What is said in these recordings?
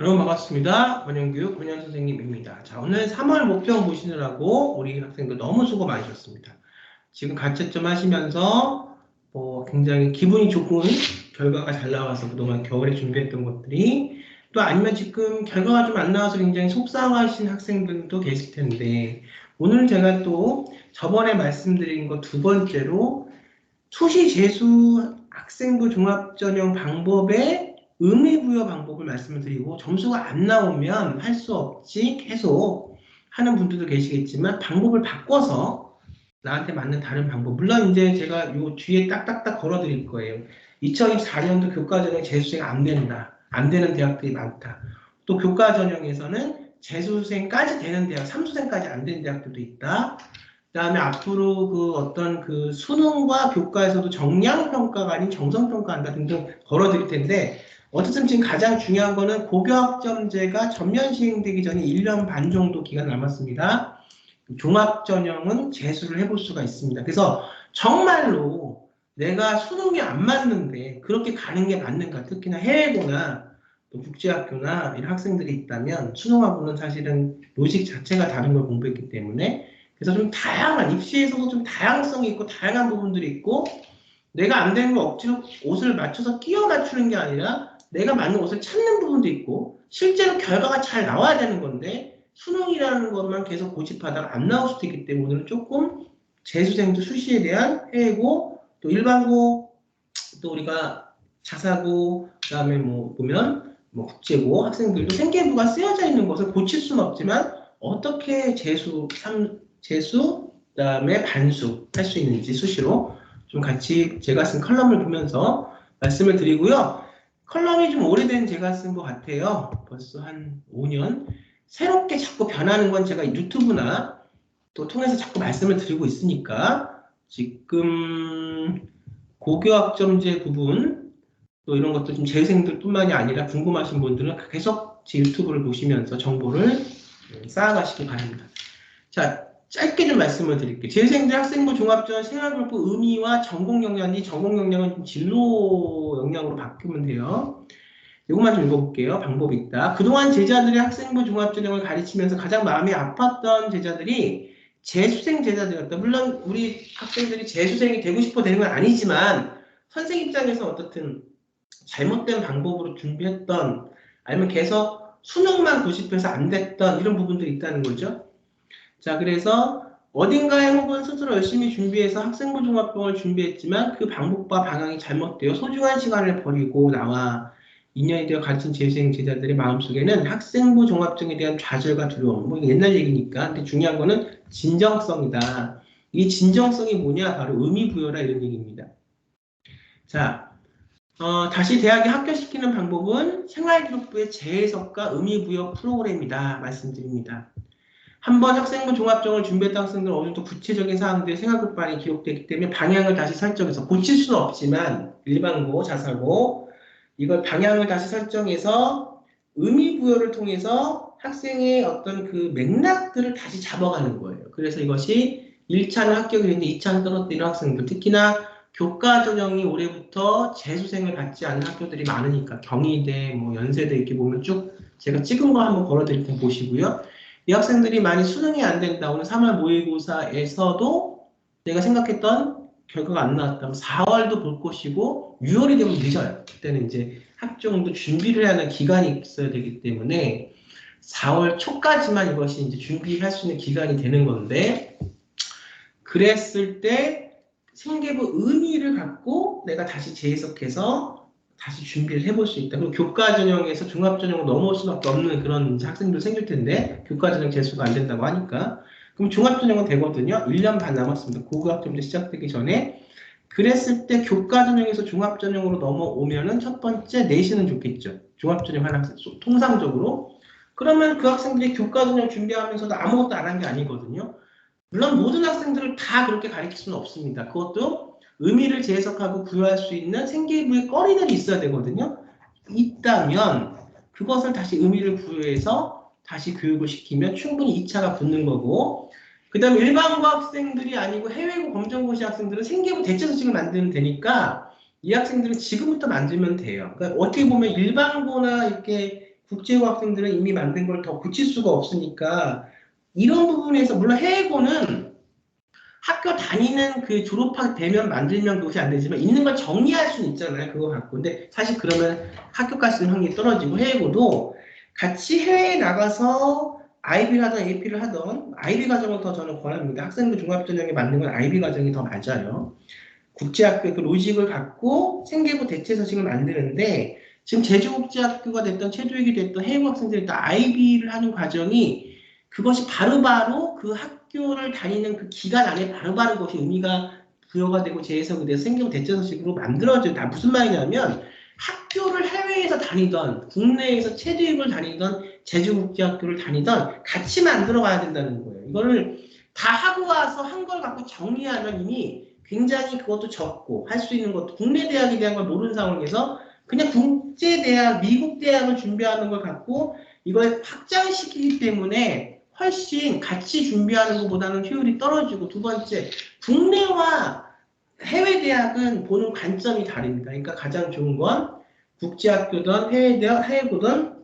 여러분 반갑습니다. 번영교육 번영 선생님입니다. 자, 오늘 3월 목표 보시느라고 우리 학생들 너무 수고 많으셨습니다. 지금 가채점 하시면서 굉장히 기분이 좋은 결과가 잘 나와서 그동안 겨울에 준비했던 것들이 또 아니면 지금 결과가 좀 안 나와서 굉장히 속상하신 학생들도 계실 텐데 오늘 제가 또 저번에 말씀드린 거 두 번째로 수시 재수 학생부 종합전형 방법의 의미부여 방법을 말씀을 드리고 점수가 안 나오면 할 수 없지 계속 하는 분들도 계시겠지만 방법을 바꿔서 나한테 맞는 다른 방법 물론 이제 제가 요 뒤에 딱딱딱 걸어 드릴 거예요. 2024년도 교과전형 재수생 안 된다. 안 되는 대학들이 많다. 또 교과전형에서는 재수생까지 되는 대학, 삼수생까지 안 되는 대학들도 있다. 그 다음에 앞으로 그 어떤 그 수능과 교과에서도 정량평가가 아닌 정성평가한다 등등 걸어드릴 텐데 어쨌든 지금 가장 중요한 거는 고교학점제가 전면 시행되기 전에 1년 반 정도 기간 남았습니다. 종합전형은 재수를 해볼 수가 있습니다. 그래서 정말로 내가 수능이 안 맞는데 그렇게 가는 게 맞는가? 특히나 해외고나 또 국제학교나 이런 학생들이 있다면 수능하고는 사실은 로직 자체가 다른 걸 공부했기 때문에 그래서 좀 다양한 입시에서도 좀 다양성이 있고 다양한 부분들이 있고 내가 안 되는 걸 억지로 옷을 맞춰서 끼워 맞추는 게 아니라 내가 맞는 옷을 찾는 부분도 있고 실제로 결과가 잘 나와야 되는 건데 수능이라는 것만 계속 고집하다가 안 나올 수도 있기 때문에 오늘은 조금 재수생도 수시에 대한 해외고 또 일반고 또 우리가 자사고 그다음에 뭐 보면 뭐 국제고 학생들도 생계부가 쓰여져 있는 것을 고칠 수는 없지만 어떻게 재수 그다음에 반수 할 수 있는지 수시로 좀 같이 제가 쓴 컬럼을 보면서 말씀을 드리고요. 컬럼이 좀 오래된 제가 쓴 것 같아요. 벌써 한 5년. 새롭게 자꾸 변하는 건 제가 유튜브나 또 통해서 자꾸 말씀을 드리고 있으니까 지금 고교학점제 부분 또 이런 것도 좀 재생들뿐만이 아니라 궁금하신 분들은 계속 제 유튜브를 보시면서 정보를 쌓아가시기 바랍니다. 자, 짧게 좀 말씀을 드릴게요. 재생들 학생부 종합전 생활골프 의미와 전공 역량이 전공 역량은 좀 진로 역량으로 바꾸면 돼요. 이것만 좀 읽어볼게요. 방법이 있다. 그동안 제자들의 학생부 종합전형을 가르치면서 가장 마음이 아팠던 제자들이 재수생 제자들이었다. 물론 우리 학생들이 재수생이 되고 싶어 되는 건 아니지만 선생 입장에서 어떻든 잘못된 방법으로 준비했던 아니면 계속 수능만 고집해서 안 됐던 이런 부분들이 있다는 거죠. 자, 그래서 어딘가에 혹은 스스로 열심히 준비해서 학생부 종합병을 준비했지만 그 방법과 방향이 잘못되어 소중한 시간을 버리고 나와 인연이 되어 가르친 재수생 제자들의 마음속에는 학생부 종합증에 대한 좌절과 두려움, 뭐 옛날 얘기니까. 근데 중요한 거는 진정성이다. 이 진정성이 뭐냐? 바로 의미부여라 이런 얘기입니다. 자, 다시 대학에 합격시키는 방법은 생활기록부의 재해석과 의미부여 프로그램이다 말씀드립니다. 한번 학생부 종합정을 준비했던 학생들은 어느 정도 구체적인 사항들이 생활급반이 기록되기 때문에 방향을 다시 설정해서 고칠 수는 없지만 일반고, 자사고 이걸 방향을 다시 설정해서 의미부여를 통해서 학생의 어떤 그 맥락들을 다시 잡아가는 거예요. 그래서 이것이 1차는 합격이 되는데 2차는 떨어뜨리는 학생들 특히나 교과전형이 올해부터 재수생을 받지 않는 학교들이 많으니까 경희대, 뭐 연세대 이렇게 보면 쭉 제가 찍은 거 한번 걸어드릴 테니 보시고요. 이 학생들이 많이 수능이 안 된다. 오늘 3월 모의고사에서도 내가 생각했던 결과가 안 나왔다면 4월도 볼 것이고 6월이 되면 늦어요. 그때는 이제 학종도 준비를 해야 하는 기간이 있어야 되기 때문에 4월 초까지만 이것이 이제 준비할 수 있는 기간이 되는 건데 그랬을 때 생계부 의미를 갖고 내가 다시 재해석해서 다시 준비를 해볼 수 있다. 그리고 교과전형에서 종합전형으로 넘어올 수밖에 없는 그런 학생들 생길 텐데 교과전형 재수가 안 된다고 하니까 그럼 종합전형은 되거든요. 1년 반 남았습니다. 고교학점제 시작되기 전에 그랬을 때 교과전형에서 종합전형으로 넘어오면은 첫 번째 내신은 좋겠죠. 종합전형 한 학생 통상적으로 그러면 그 학생들이 교과전형 준비하면서도 아무것도 안 한 게 아니거든요. 물론 모든 학생들을 다 그렇게 가르칠 수는 없습니다. 그것도 의미를 재해석하고 부여할 수 있는 생계부의 거리들이 있어야 되거든요. 있다면 그것을 다시 의미를 부여해서 다시 교육을 시키면 충분히 2차가 붙는 거고 그 다음에 일반고 학생들이 아니고 해외고 검정고시 학생들은 생계부 대체소식을 만들면 되니까 이 학생들은 지금부터 만들면 돼요. 그러니까 어떻게 보면 일반고나 이렇게 국제고 학생들은 이미 만든 걸 더 고칠 수가 없으니까 이런 부분에서 물론 해외고는 학교 다니는 그 졸업되면 만들면 그것이 안 되지만 있는 걸 정리할 수는 있잖아요. 그거 갖고. 근데 사실 그러면 학교 갈 수 있는 확률이 떨어지고 해외고도 같이 해외에 나가서 IB를 하던 AP를 하던 IB 과정을 더 저는 권합니다. 학생부 종합전형에 맞는 건 IB 과정이 더 맞아요. 국제학교의 그 로직을 갖고 생계부 대체서식을 만드는데 지금 제주국제학교가 됐던 체조육이 됐던 해외 학생들이 다 IB를 하는 과정이 그것이 바로바로 그 학교를 다니는 그 기간 안에 바로바로 그것이 의미가 부여가 되고 재해석이 돼서 생계부 대체서식으로 만들어져요. 다 무슨 말이냐면 학교를 해외에서 다니던 국내에서 체조육을 다니던 제주국제학교를 다니던 같이 만들어 가야 된다는 거예요. 이거를 다 하고 와서 한 걸 갖고 정리하면 이미 굉장히 그것도 적고 할 수 있는 것도 국내 대학에 대한 걸 모르는 상황에서 그냥 국제대학, 미국 대학을 준비하는 걸 갖고 이걸 확장시키기 때문에 훨씬 같이 준비하는 것보다는 효율이 떨어지고 두 번째, 국내와 해외 대학은 보는 관점이 다릅니다. 그러니까 가장 좋은 건 국제학교든 해외 대학, 해외고든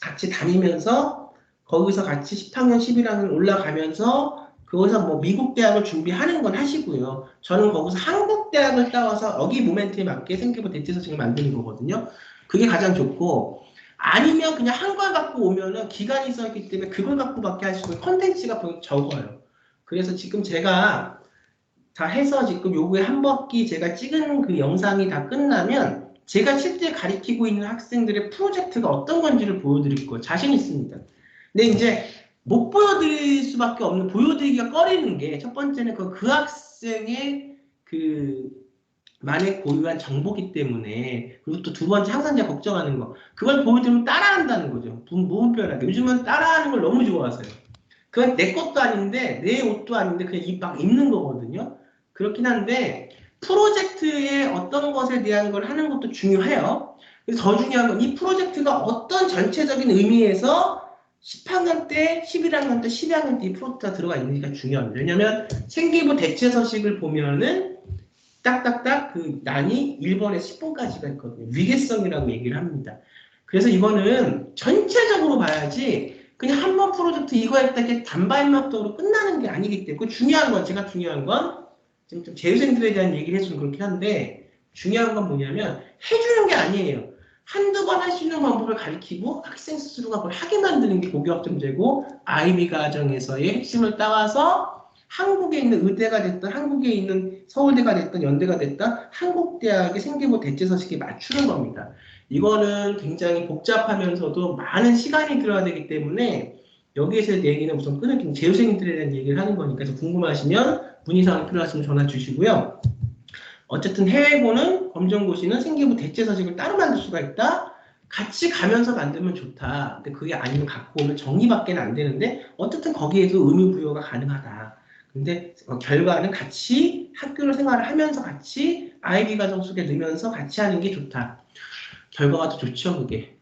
같이 다니면서 거기서 같이 10학년, 11학년 올라가면서 거기서 뭐 미국 대학을 준비하는 건 하시고요. 저는 거기서 한국 대학을 따와서 여기 모멘트에 맞게 생기부 대체서식을 만드는 거거든요. 그게 가장 좋고 아니면 그냥 한 걸 갖고 오면은 기간이 있었기 때문에 그걸 갖고밖에 할 수 없는 컨텐츠가 적어요. 그래서 지금 제가 다 해서 지금 요구에 한 바퀴 제가 찍은 그 영상이 다 끝나면 제가 실제 가리키고 있는 학생들의 프로젝트가 어떤 건지를 보여드릴 거 자신 있습니다. 근데 이제 못 보여드릴 수밖에 없는 보여드리기가 꺼리는 게 첫 번째는 그 학생의 그 만에 고유한 정보기 때문에 그리고 또 두 번째 항상 제가 걱정하는 거 그걸 보여드리면 따라한다는 거죠. 무분별하게 요즘은 따라하는 걸 너무 좋아하세요. 그건 내 것도 아닌데 내 옷도 아닌데 그냥 막 입는 거거든요. 그렇긴 한데 프로젝트의 어떤 것에 대한 걸 하는 것도 중요해요. 그래서 더 중요한 건 이 프로젝트가 어떤 전체적인 의미에서 10학년 때, 11학년 때, 12학년 때 이 프로젝트가 들어가 있는지가 중요합니다. 왜냐하면 생기부 대체서식을 보면은 딱딱딱 그 난이 1번에서 10번까지가 있거든요. 위계성이라고 얘기를 합니다. 그래서 이거는 전체적으로 봐야지 그냥 한 번 프로젝트 이거 했다 이렇게 단발막적으로 끝나는 게 아니기 때문에 중요한 건 제가 중요한 건 지금 좀 재수생들에 대한 얘기를 해주면 그렇긴 한데 중요한 건 뭐냐면 해주는 게 아니에요. 한두 번 할 수 있는 방법을 가르치고 학생 스스로가 그걸 하게 만드는 게 고교학점제고 IB 과정에서의 핵심을 따와서 한국에 있는 의대가 됐든 한국에 있는 서울대가 됐든 연대가 됐든 한국 대학의 생계부 대체서식에 맞추는 겁니다. 이거는 굉장히 복잡하면서도 많은 시간이 들어야 되기 때문에 여기에서 얘기는 우선 끊을게요. 재수생들에 대한 얘기를 하는 거니까 그래서 궁금하시면 문의사항 필요하시면 전화 주시고요. 어쨌든 해외고는 검정고시는 생계부 대체서식을 따로 만들 수가 있다. 같이 가면서 만들면 좋다. 근데 그게 아니면 갖고 오면 정리밖에 안 되는데 어쨌든 거기에도 의미 부여가 가능하다. 근데 결과는 같이 학교를 생활을 하면서 같이 IB 과정 속에 넣으면서 같이 하는 게 좋다. 결과가 더 좋죠, 그게.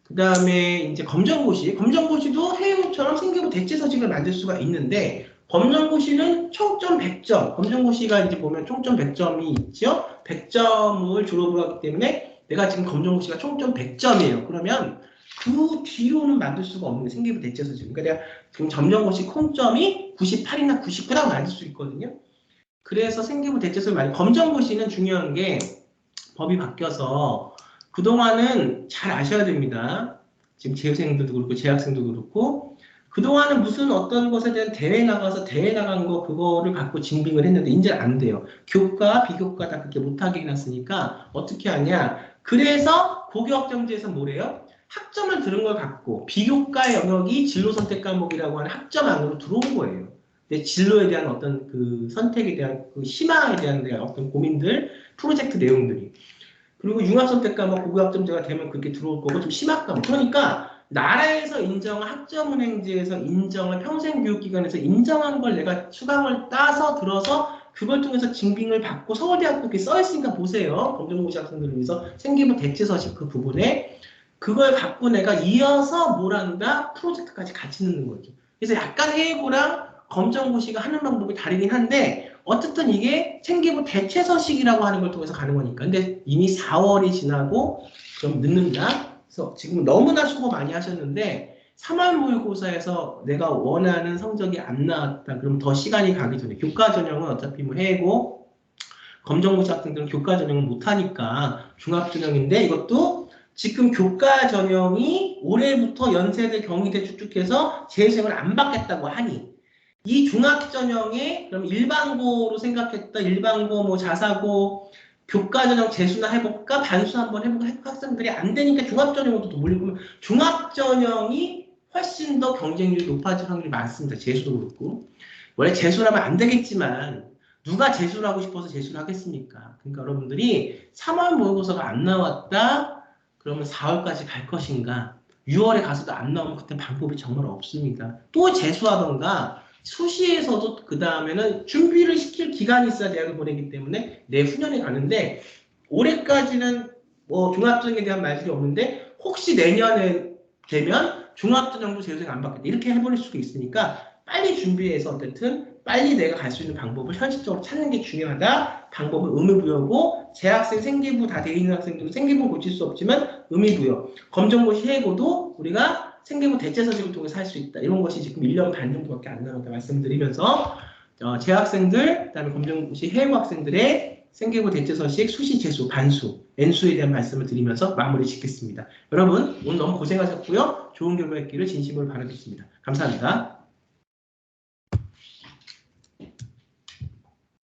그 다음에 이제 검정고시도 해외처럼 생계부 대체서식을 만들 수가 있는데 검정고시는 총점 100점, 검정고시가 이제 보면 총점 100점이 있죠. 100점을 졸업을 하기 때문에 내가 지금 검정고시가 총점 100점이에요. 그러면 그 뒤로는 만들 수가 없는 생계부 대체서식. 그러니까 내가 지금 검정고시 총점이 98이나 99라고 만들 수 있거든요. 그래서 생계부 대체서를 많이 검정고시는 중요한 게 법이 바뀌어서 그동안은 잘 아셔야 됩니다. 지금 재수생들도 그렇고 재학생도 그렇고 그동안은 무슨 어떤 것에 대한 대회 나가서 대회 나간 거 그거를 갖고 증빙을 했는데 이제 안 돼요. 교과, 비교과 다 그렇게 못하게 해놨으니까 어떻게 하냐. 그래서 고교학점제에서 뭐래요? 학점을 들은 걸 갖고 비교과 영역이 진로 선택 과목이라고 하는 학점 안으로 들어온 거예요. 근데 진로에 대한 어떤 그 선택에 대한 그 심화에 대한 어떤 고민들, 프로젝트 내용들이 그리고 융합선택 과목 고교학점제가 되면 그렇게 들어올 거고 좀 심학 과목. 그러니까 나라에서 인정한 학점은행제에서 인정한 평생교육기관에서 인정한 걸 내가 수강을 따서 들어서 그걸 통해서 증빙을 받고 서울대학교 이렇게 써있으니까 보세요. 검정고시 학생들을 위해서 생기부 대체서식 그 부분에 그걸 갖고 내가 이어서 뭘 한다? 프로젝트까지 같이 넣는 거죠. 그래서 약간 해외고랑 검정고시가 하는 방법이 다르긴 한데 어쨌든 이게 생기부 대체서식이라고 하는 걸 통해서 가는 거니까. 근데 이미 4월이 지나고 그럼 늦는다. 그래서 지금 너무나 수고 많이 하셨는데 3월 모의고사에서 내가 원하는 성적이 안 나왔다. 그럼 더 시간이 가기 전에 교과 전형은 어차피 뭐 해고 검정고시 학생들은 교과 전형을 못하니까 중학 전형인데 이것도 지금 교과 전형이 올해부터 연세대 경희대 쭉쭉해서 재수생을 안 받겠다고 하니 이 중학 전형에 그럼 일반고로 생각했던 일반고 뭐 자사고 교과 전형 재수나 해볼까 반수 한번 해볼까 학생들이 안 되니까 중학 전형으로 또 몰리고 중학 전형이 훨씬 더 경쟁률이 높아질 확률이 많습니다. 재수도 그렇고 원래 재수라면 안 되겠지만 누가 재수를 하고 싶어서 재수를 하겠습니까? 그러니까 여러분들이 3월 모의고사가 안 나왔다 그러면 4월까지 갈 것인가 6월에 가서도 안 나오면 그때 방법이 정말 없습니다. 또 재수하던가 수시에서도 그 다음에는 준비를 시킬 기간이 있어야 대학을 보내기 때문에 내후년에 가는데 올해까지는 뭐 중학전형에 대한 말씀이 없는데 혹시 내년에 되면 중학전형도 재수생 안 받겠다 이렇게 해버릴 수도 있으니까 빨리 준비해서 어쨌든 빨리 내가 갈 수 있는 방법을 현실적으로 찾는 게 중요하다. 방법은 의무부여고 재학생 생기부 다 돼 있는 학생들은 생기부 고칠 수 없지만 의무부여 검정고시 해고도 우리가 생기부 대체서식을 통해서 할 수 있다. 이런 것이 지금 1년 반 정도밖에 안 남았다 말씀드리면서 재학생들 그다음에 검정고시 해고 학생들의 생기부 대체서식 수시 재수 반수 N수에 대한 말씀을 드리면서 마무리 짓겠습니다. 여러분 오늘 너무 고생하셨고요. 좋은 결과 있기를 진심으로 바라겠습니다. 감사합니다.